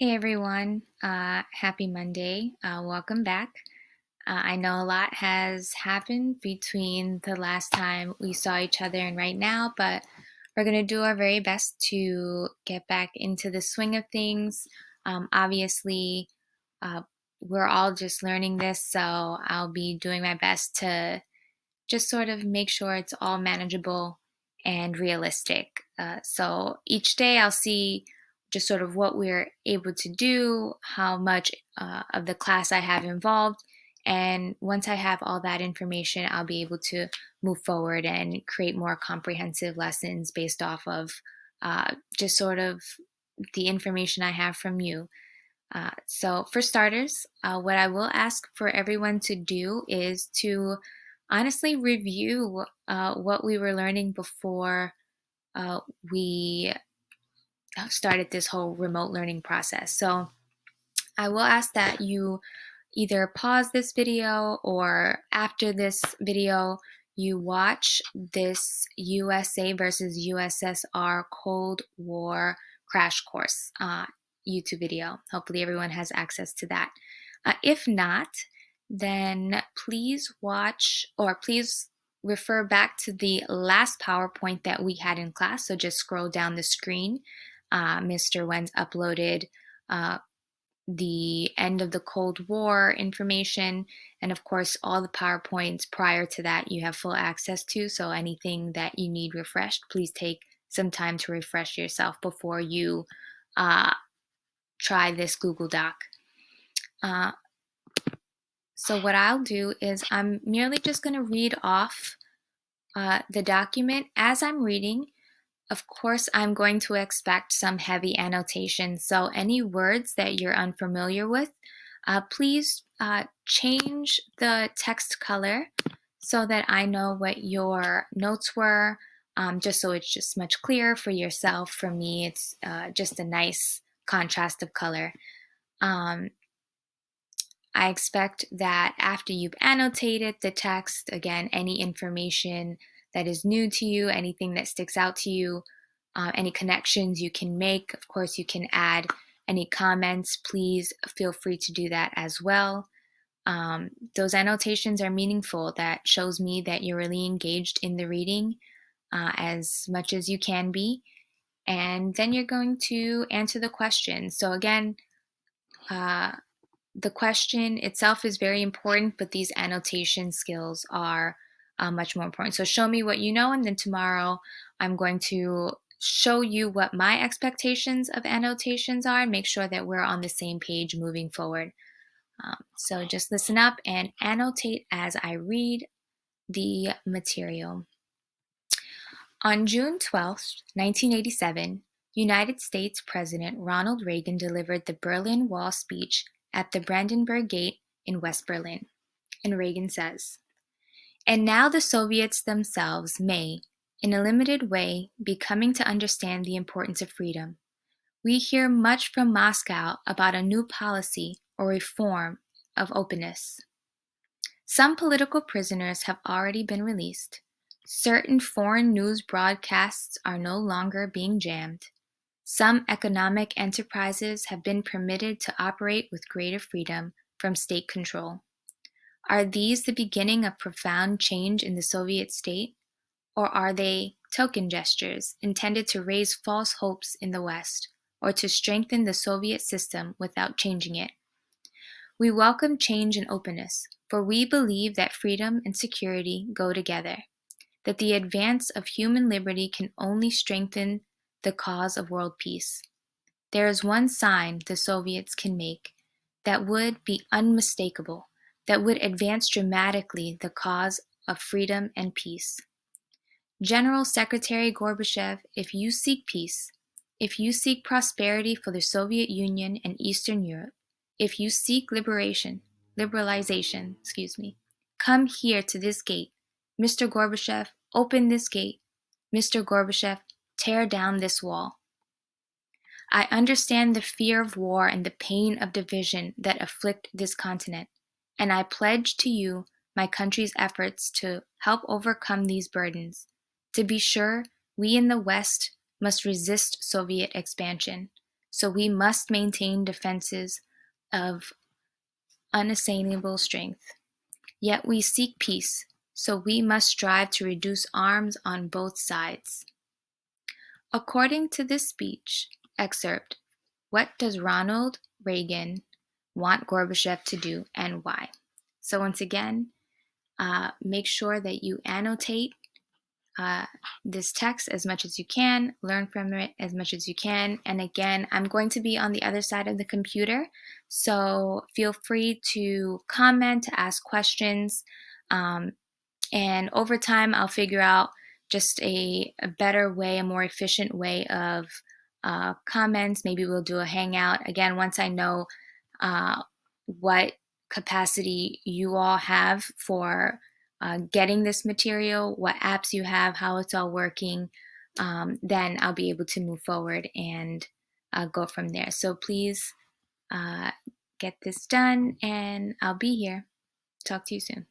Hey everyone, happy Monday. Welcome back. I know a lot has happened between the last time we saw each other and right now, but we're going to do our very best to get back into the swing of things. Obviously, uh, we're all just learning this, so I'll be doing my best to just sort of make sure it's all manageable and realistic. So each day I'll see just sort of what we're able to do, how much of the class I have involved. And once I have all that information, I'll be able to move forward and create more comprehensive lessons based off of just sort of the information I have from you. So, for starters, what I will ask for everyone to do is to honestly review what we were learning before uh, we started this whole remote learning process. So, I will ask that you either pause this video or after this video, you watch this USA versus USSR Cold War crash course YouTube video. Hopefully, everyone has access to that. If not, then please watch or please refer back to the last PowerPoint that we had in class. So just scroll down the screen. Mr. Wenz uploaded uh, the end of the Cold War information, and of course, all the PowerPoints prior to that you have full access to. So anything that you need refreshed, please take some time to refresh yourself before you uh, try this Google Doc. Uh, so what I'll do is I'm merely just going to read off the document as I'm reading. Of course, I'm going to expect some heavy annotation, so any words that you're unfamiliar with, please change the text color so that I know what your notes were, just so it's just much clearer for yourself. For me, it's just a nice contrast of color. Um, I expect that after you've annotated the text, again, any information that is new to you, anything that sticks out to you, any connections you can make. Of course, you can add any comments. Please feel free to do that as well. Those annotations are meaningful. That shows me that you're really engaged in the reading as much as you can be. And then you're going to answer the question. So, again, uh, the question itself is very important, but these annotation skills are much more important. So show me what you know, and then tomorrow I'm going to show you what my expectations of annotations are and make sure that we're on the same page moving forward. So just listen up and annotate as I read the material. On June 12, 1987, United States President Ronald Reagan delivered the Berlin Wall speech at the Brandenburg Gate in West Berlin. And Reagan says, "And now the Soviets themselves may, in a limited way, be coming to understand the importance of freedom. We hear much from Moscow about a new policy or reform of openness. Some political prisoners have already been released. Certain foreign news broadcasts are no longer being jammed. Some economic enterprises have been permitted to operate with greater freedom from state control. Are these the beginning of profound change in the Soviet state, or are they token gestures intended to raise false hopes in the West or to strengthen the Soviet system without changing it? We welcome change and openness, for we believe that freedom and security go together, that the advance of human liberty can only strengthen the cause of world peace. There is one sign the Soviets can make that would be unmistakable, that would advance dramatically the cause of freedom and peace. General Secretary Gorbachev, if you seek peace, if you seek prosperity for the Soviet Union and Eastern Europe, if you seek liberalization, come here to this gate. Mr. Gorbachev, open this gate. Mr. Gorbachev, tear down this wall. I understand the fear of war and the pain of division that afflict this continent, and I pledge to you my country's efforts to help overcome these burdens. To be sure, we in the West must resist Soviet expansion, So we must maintain defenses of unassailable strength. Yet we seek peace, so we must strive to reduce arms on both sides. According to this speech excerpt, what does Ronald Reagan want Gorbachev to do and why? So once again, make sure that you annotate this text as much as you can, learn from it as much as you can. And again, I'm going to be on the other side of the computer, so feel free to comment, to ask questions. And over time, I'll figure out just a better way, a more efficient way of comments. Maybe we'll do a hangout. Again, once I know what capacity you all have for getting this material, what apps you have, how it's all working, then I'll be able to move forward and go from there. So please get this done, and I'll be here. Talk to you soon.